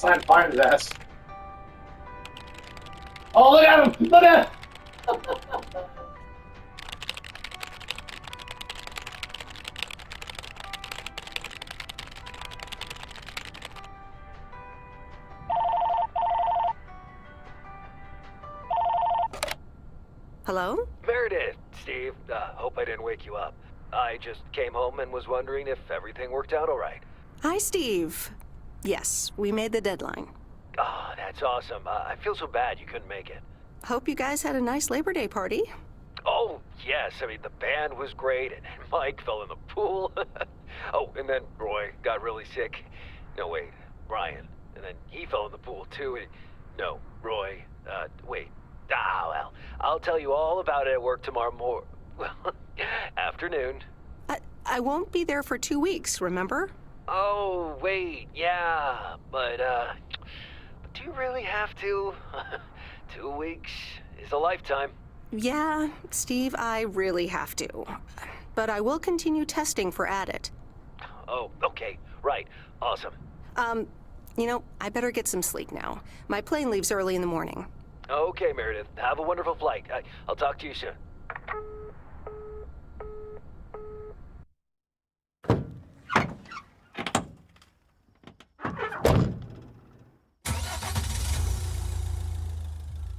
try and find his ass. Oh, look at him! Look at him! Hello? Meredith, Steve. Hope I didn't wake you up. I just came home and was wondering if everything worked out all right. Hi, Steve. Yes, we made the deadline. Oh, that's awesome. I feel so bad you couldn't make it. Hope you guys had a nice Labor Day party. Oh, yes. I mean, the band was great, and Mike fell in the pool. Oh, and then Roy got really sick. No, wait, Brian. And then he fell in the pool, too. No, Roy. Wait. Well, I'll tell you all about it at work tomorrow afternoon. I won't be there for 2 weeks, remember? Oh, wait, yeah, but do you really have to? 2 weeks is a lifetime. Yeah, Steve, I really have to. But I will continue testing for Addit. Oh, okay, right, awesome. I better get some sleep now. My plane leaves early in the morning. Okay, Meredith, have a wonderful flight. I'll talk to you soon.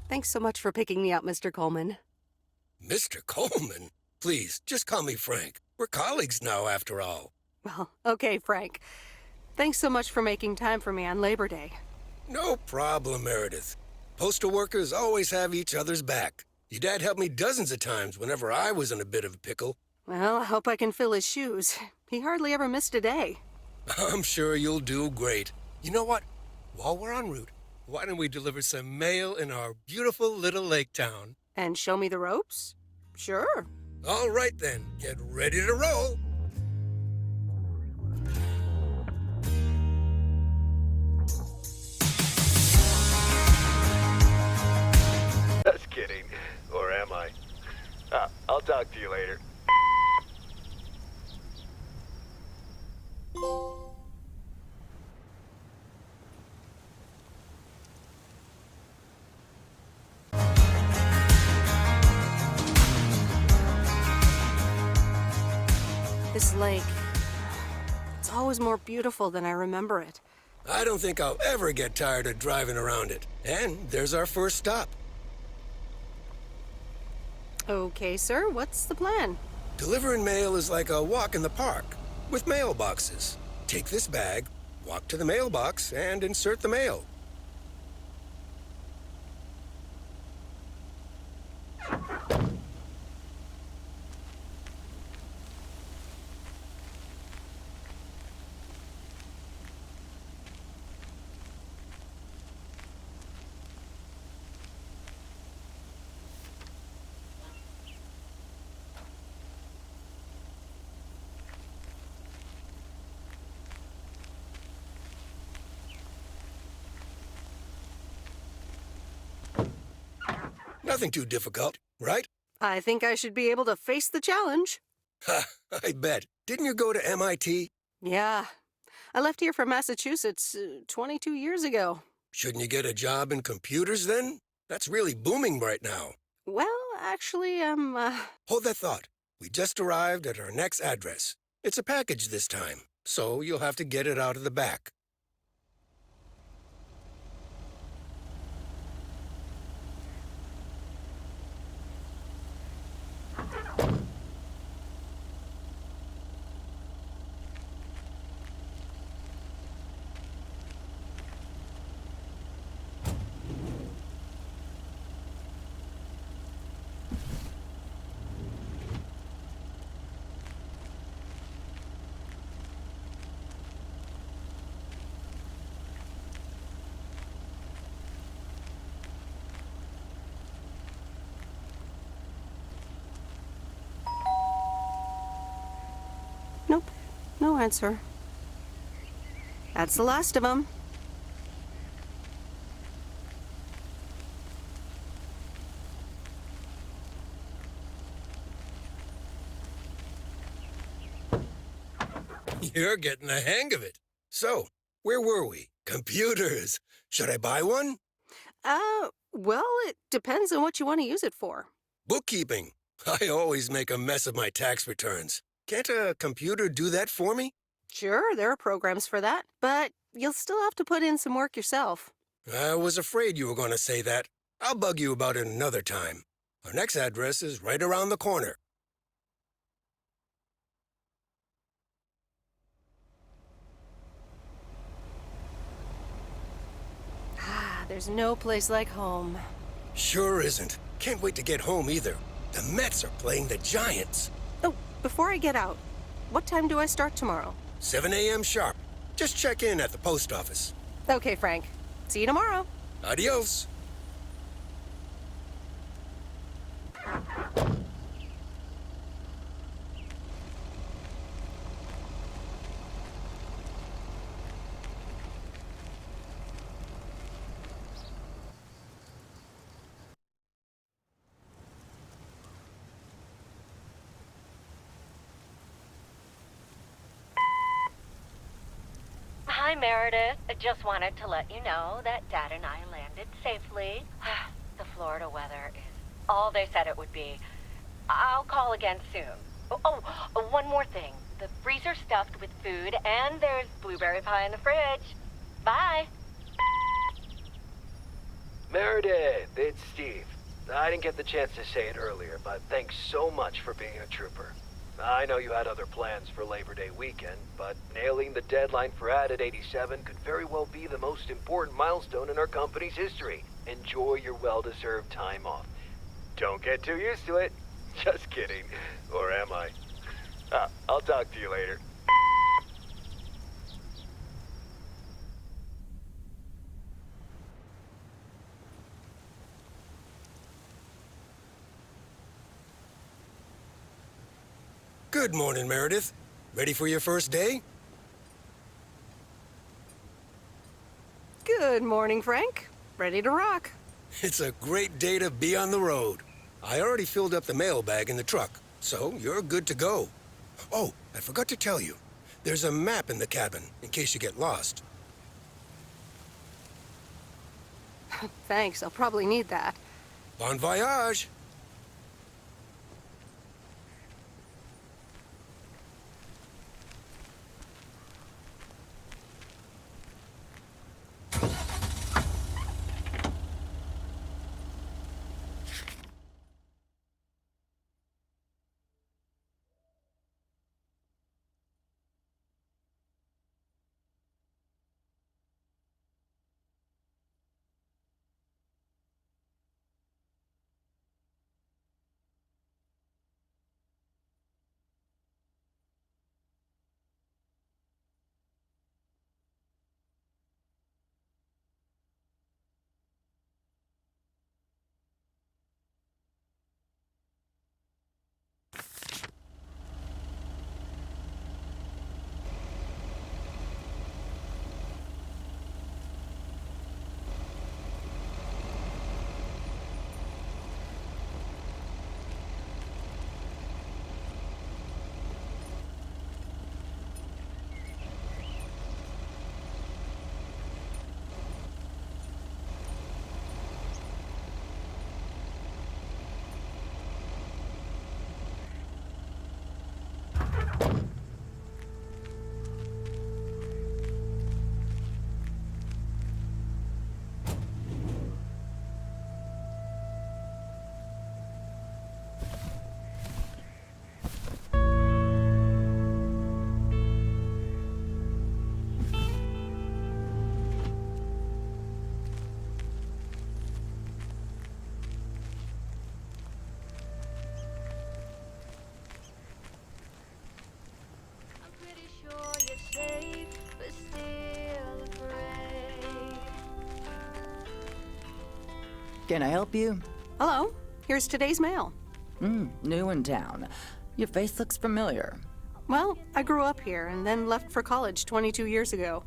Thanks so much for picking me up, Mr. Coleman. Mr. Coleman? Please, just call me Frank. We're colleagues now, after all. Well, okay, Frank. Thanks so much for making time for me on Labor Day. No problem, Meredith. Postal workers always have each other's back. Your dad helped me dozens of times whenever I was in a bit of a pickle. Well, I hope I can fill his shoes. He hardly ever missed a day. I'm sure you'll do great. You know what? While we're en route, why don't we deliver some mail in our beautiful little lake town? And show me the ropes? Sure. All right then, get ready to roll. Just kidding. Or am I? I'll talk to you later. This lake, it's always more beautiful than I remember it. I don't think I'll ever get tired of driving around it. And there's our first stop. Okay, sir, what's the plan? Delivering mail is like a walk in the park, with mailboxes. Take this bag, walk to the mailbox, and insert the mail. Nothing too difficult, right? I think I should be able to face the challenge. Ha, I bet. Didn't you go to MIT? Yeah. I left here from Massachusetts 22 years ago. Shouldn't you get a job in computers then? That's really booming right now. Well, actually, Hold that thought. We just arrived at our next address. It's a package this time, so you'll have to get it out of the back. nope, no answer. That's the last of them. You're getting the hang of it. So, where were we? Computers. Should I buy one? Well, it depends on what you want to use it for. Bookkeeping. I always make a mess of my tax returns. Can't a computer do that for me? Sure, there are programs for that, but you'll still have to put in some work yourself. I was afraid you were going to say that. I'll bug you about it another time. Our next address is right around the corner. There's no place like home. Sure isn't. Can't wait to get home either. The Mets are playing the Giants. Oh, before I get out, what time do I start tomorrow? 7 a.m. sharp. Just check in at the post office. Okay, Frank. See you tomorrow. Adios. Hi, Meredith. I just wanted to let you know that Dad and I landed safely. The Florida weather is all they said it would be. I'll call again soon. One more thing. The freezer's stuffed with food, and there's blueberry pie in the fridge. Bye. Meredith, it's Steve. I didn't get the chance to say it earlier, but thanks so much for being a trooper. I know you had other plans for Labor Day weekend, but nailing the deadline for Added 87 could very well be the most important milestone in our company's history. Enjoy your well-deserved time off. Don't get too used to it. Just kidding. Or am I? I'll talk to you later. Good morning, Meredith. Ready for your first day? Good morning, Frank. Ready to rock. It's a great day to be on the road. I already filled up the mailbag in the truck, so you're good to go. Oh, I forgot to tell you. There's a map in the cabin, in case you get lost. Thanks, I'll probably need that. Bon voyage! Can I help you? Hello, here's today's mail. New in town. Your face looks familiar. Well, I grew up here and then left for college 22 years ago.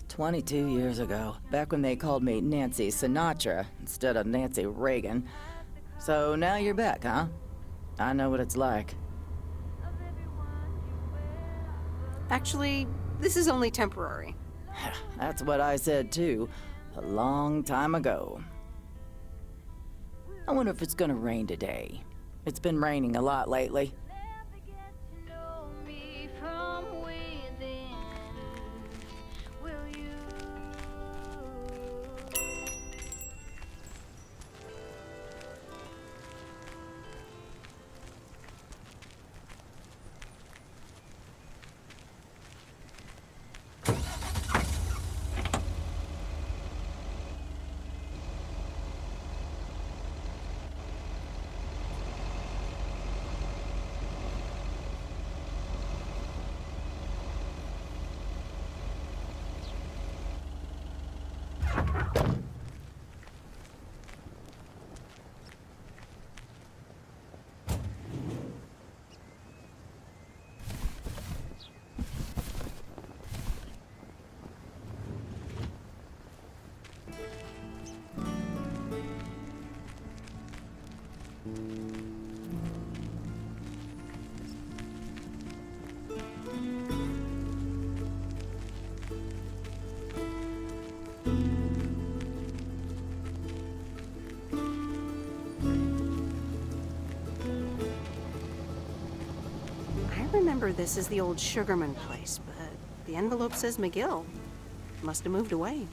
22 years ago, back when they called me Nancy Sinatra instead of Nancy Reagan. So now you're back, huh? I know what it's like. Actually, this is only temporary. That's what I said too, a long time ago. I wonder if it's gonna rain today. It's been raining a lot lately. I remember this as the old Sugarman place, but the envelope says McGill. Must have moved away.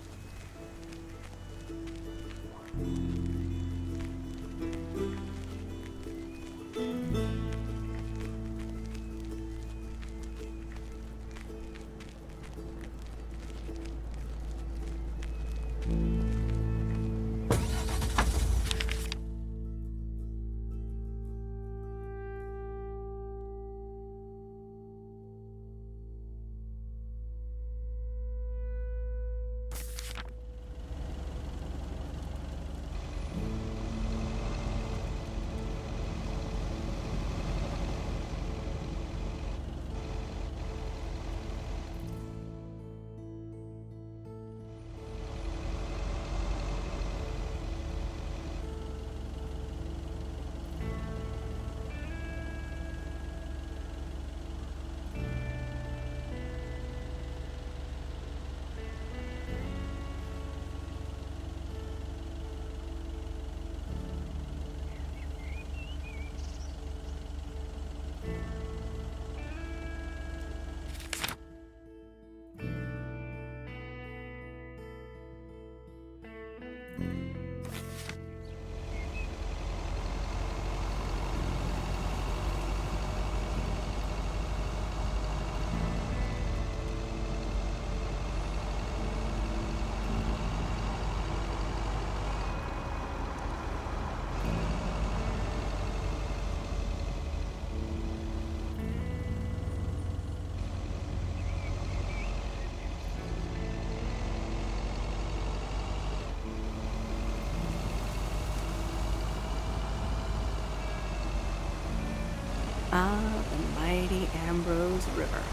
Ah, the mighty Ambrose River.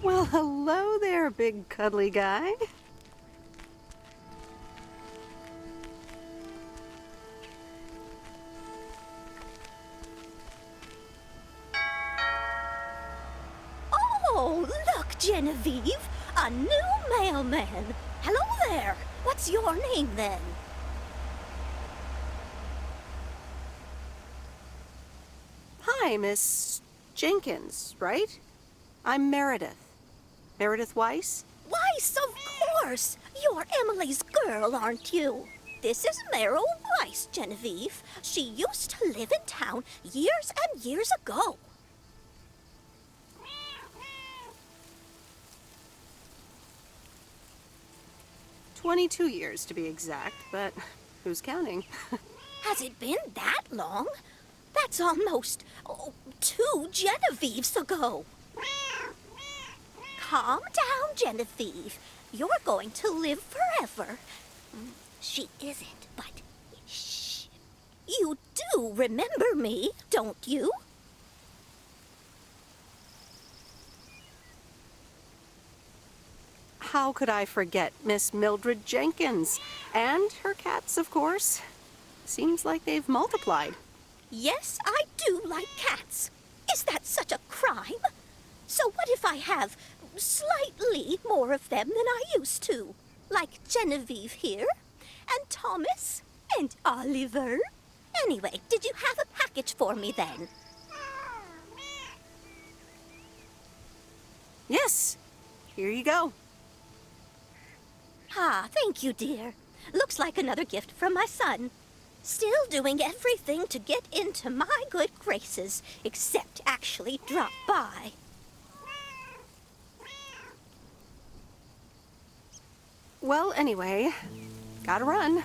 Well, hello there, big cuddly guy. Oh, look, Genevieve! A new mailman! Hello there! What's your name, then? Hi, Miss Jenkins, right? I'm Meredith. Meredith Weiss? Weiss, of course! You're Emily's girl, aren't you? This is Meryl Weiss, Genevieve. She used to live in town years and years ago. "22 years to be exact, but who's counting?" Has it been that long? That's almost 2 Genevieves ago. Calm down, Genevieve. You're going to live forever. She isn't, but shh. You do remember me, don't you? How could I forget Miss Mildred Jenkins? And her cats, of course. Seems like they've multiplied. Yes, I do like cats. Is that such a crime? So what if I have slightly more of them than I used to? Like Genevieve here, and Thomas, and Oliver. Anyway, did you have a package for me then? Yes, here you go. Ah, thank you, dear. Looks like another gift from my son. Still doing everything to get into my good graces, except actually drop by. Well, anyway, gotta run.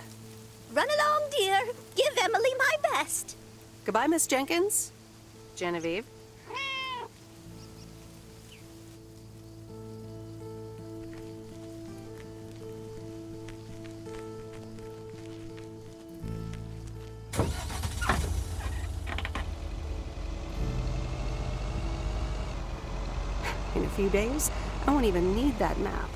Run along, dear. Give Emily my best. Goodbye, Miss Jenkins. Genevieve. In a few days, I won't even need that map.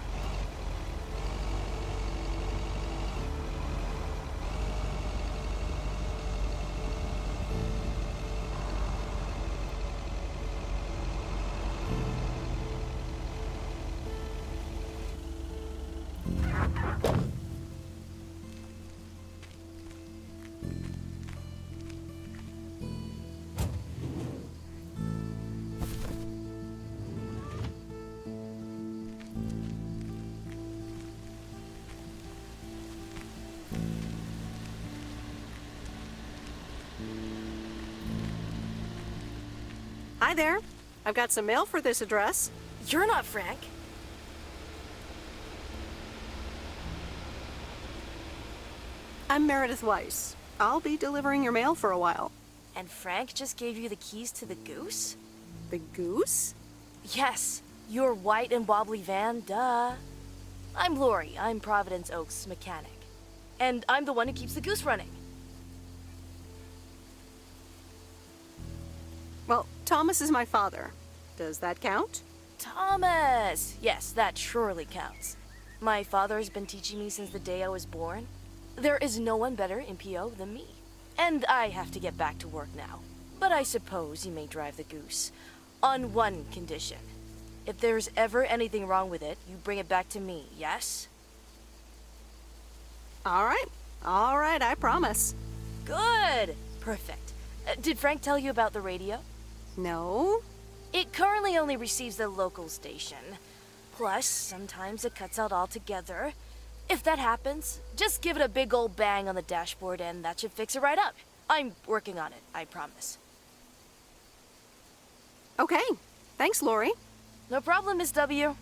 Hi there. I've got some mail for this address. You're not Frank. I'm Meredith Weiss. I'll be delivering your mail for a while. And Frank just gave you the keys to the goose? The goose? Yes, your white and wobbly van, duh. I'm Lori. I'm Providence Oaks' mechanic. And I'm the one who keeps the goose running. Well, Thomas is my father. Does that count? Thomas! Yes, that surely counts. My father has been teaching me since the day I was born. There is no one better in PO than me. And I have to get back to work now. But I suppose you may drive the goose. On one condition. If there's ever anything wrong with it, you bring it back to me, yes? All right, I promise. Good! Perfect. Did Frank tell you about the radio? No? It currently only receives the local station. Plus, sometimes it cuts out altogether. If that happens, just give it a big old bang on the dashboard and that should fix it right up. I'm working on it, I promise. Okay, thanks, Lori. No problem, Miss W.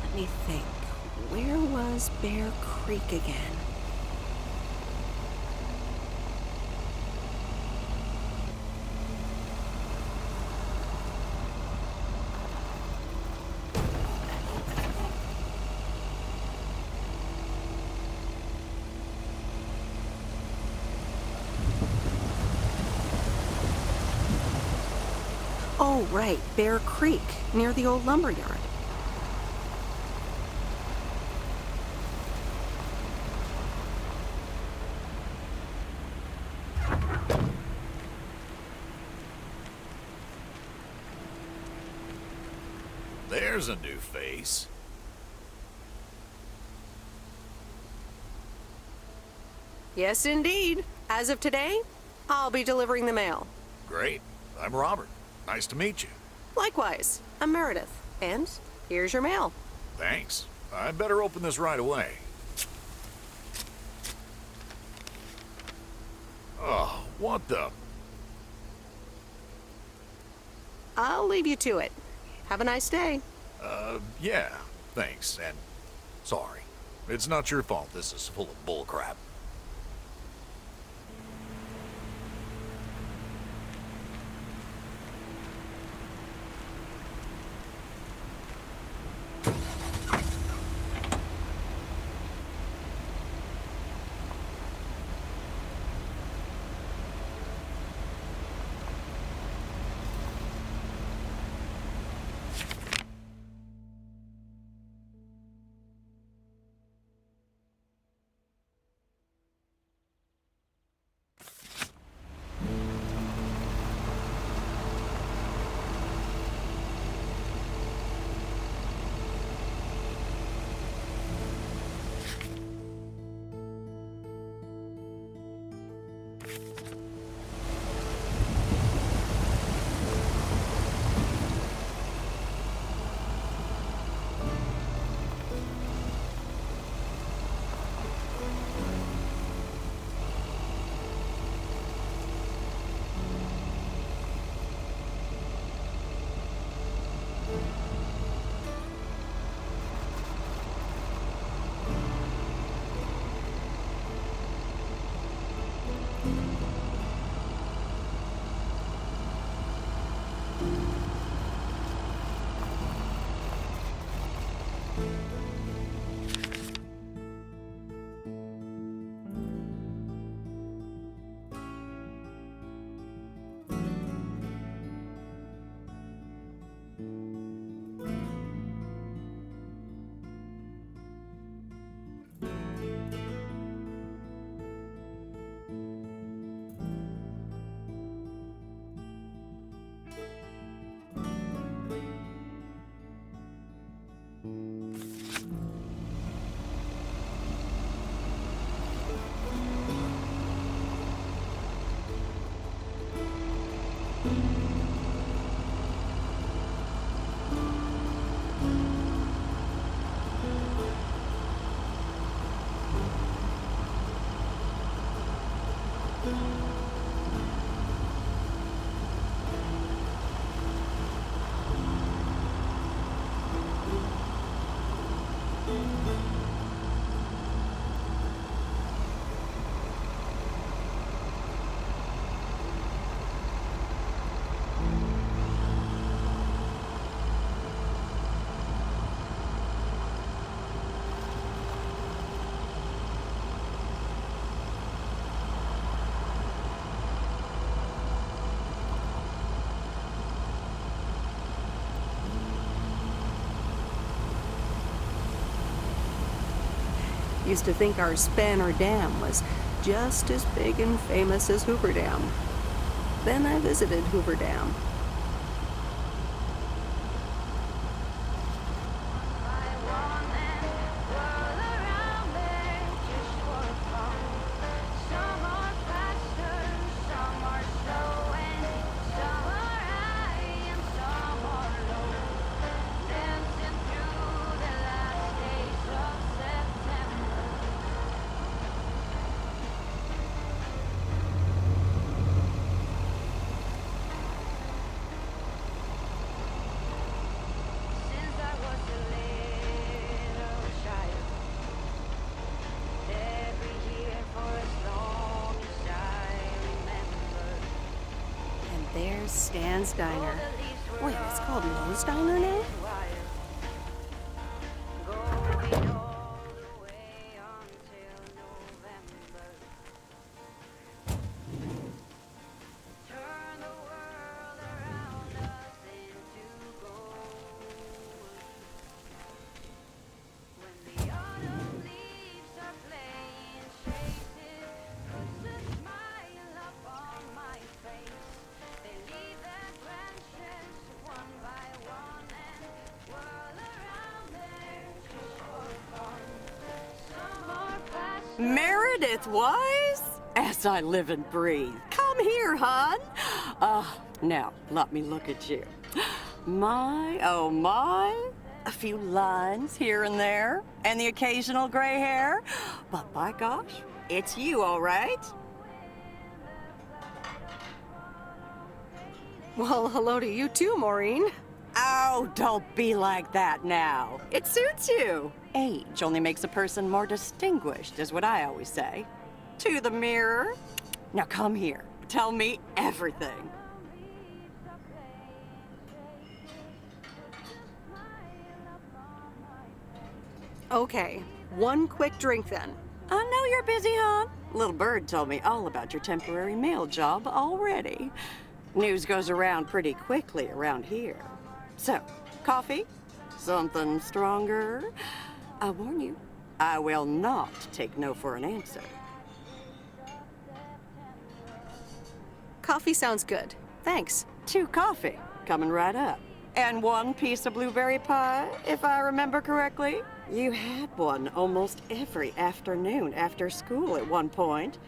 Let me think. Where was Bear Creek again? Oh, right, Bear Creek, near the old lumber yard. There's a new face. Yes, indeed. As of today, I'll be delivering the mail. Great. I'm Robert. Nice to meet you. Likewise, I'm Meredith. And here's your mail. Thanks. I better open this right away. Oh, what the... I'll leave you to it. Have a nice day. Yeah, thanks, and sorry. It's not your fault this is full of bullcrap. Used to think our Spanner Dam was just as big and famous as Hoover Dam. Then I visited Hoover Dam. There's Stan's Diner. Wait, it's called Lowe's Diner now? Meredith Wise? As I live and breathe. Come here, hon. Now, let me look at you. My, oh my. A few lines here and there, and the occasional gray hair. But by gosh, it's you, all right? Well, hello to you too, Maureen. Oh, don't be like that now. It suits you. Age only makes a person more distinguished, is what I always say. To the mirror. Now come here. Tell me everything. Okay, one quick drink then. I know you're busy, hon. Little Bird told me all about your temporary mail job already. News goes around pretty quickly around here. So, coffee? Something stronger? I warn you, I will not take no for an answer. Coffee sounds good. Thanks. 2 coffee, coming right up. And 1 piece of blueberry pie, if I remember correctly. You had one almost every afternoon after school at one point.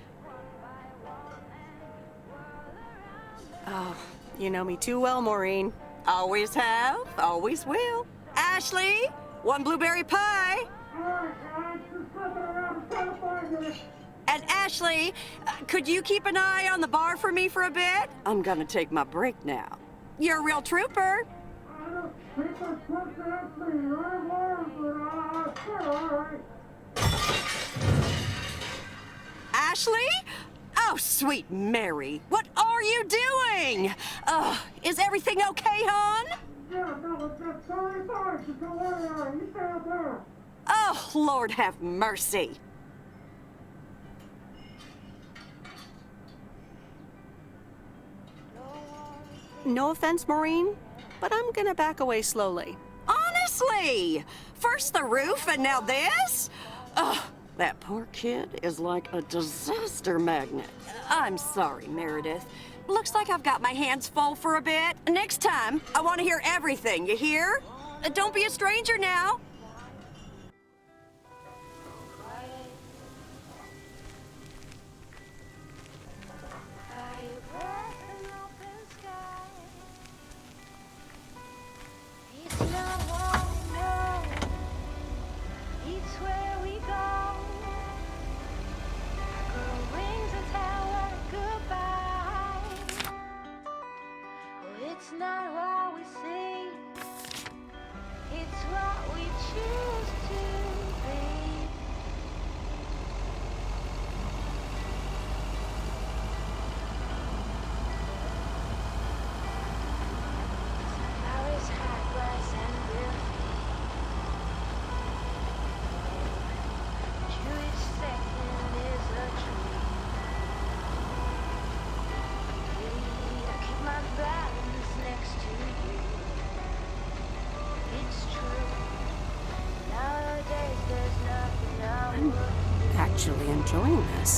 Oh, you know me too well, Maureen. Always have, always will. Ashley, 1 blueberry pie. And Ashley, could you keep an eye on the bar for me for a bit? I'm gonna take my break now. You're a real trooper. Ashley? Oh, sweet Mary, what are you doing? Is everything okay, hon? Oh, Lord have mercy. No offense, Maureen, but I'm gonna back away slowly. Honestly! First the roof and now this? Ugh, that poor kid is like a disaster magnet. I'm sorry, Meredith. Looks like I've got my hands full for a bit. Next time, I want to hear everything, you hear? Don't be a stranger now. It's not what we see, it's what we choose to be. Sunflower is hot glass and beauty. Each second is a dream. I keep my balance next to you. It's true. Nowadays there's nothing I would Actually enjoying this.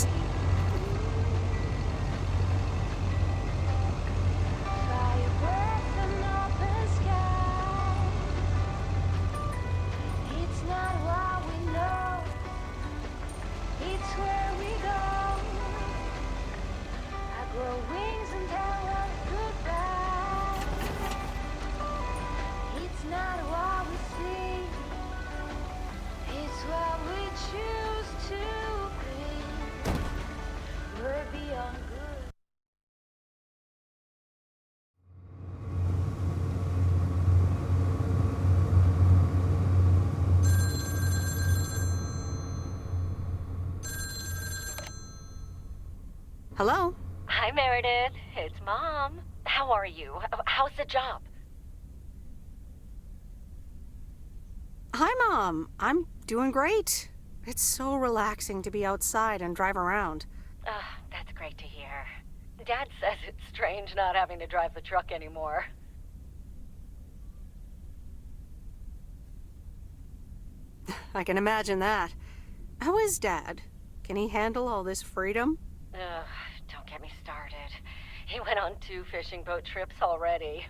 fireworks and open sky. It's not what we know, it's where we go. I grow wings and tell us goodbye. It's not what we see, it's what we choose to be. We're beyond good. Hello? Hi, Meredith. It's Mom. How are you? How's the job? Hi, Mom. I'm doing great. It's so relaxing to be outside and drive around. That's great to hear. Dad says it's strange not having to drive the truck anymore. I can imagine that. How is Dad? Can he handle all this freedom? Don't get me started. He went on 2 fishing boat trips already.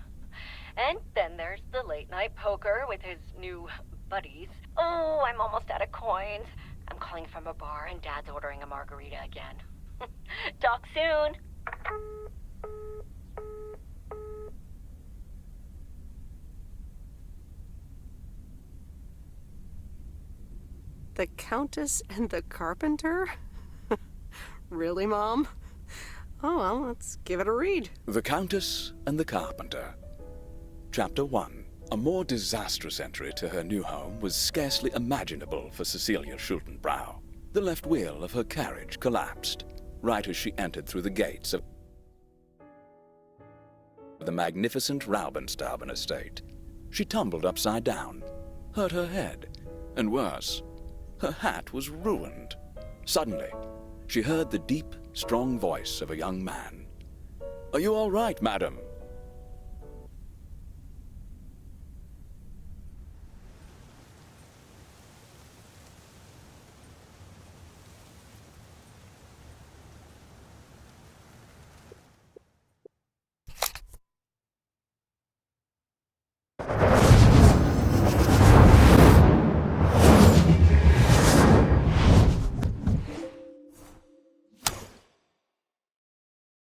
And then there's the late night poker with his new buddies. Oh, I'm almost out of coins. I'm calling from a bar and Dad's ordering a margarita again. Talk soon. The Countess and the Carpenter? Really, Mom? Oh, well, let's give it a read. The Countess and the Carpenter. Chapter 1. A more disastrous entry to her new home was scarcely imaginable for Cecilia Schultenbrow. The left wheel of her carriage collapsed, right as she entered through the gates of the magnificent Raubenstaben estate. She tumbled upside down, hurt her head, and worse, her hat was ruined. Suddenly, she heard the deep, strong voice of a young man. "Are you all right, madam?"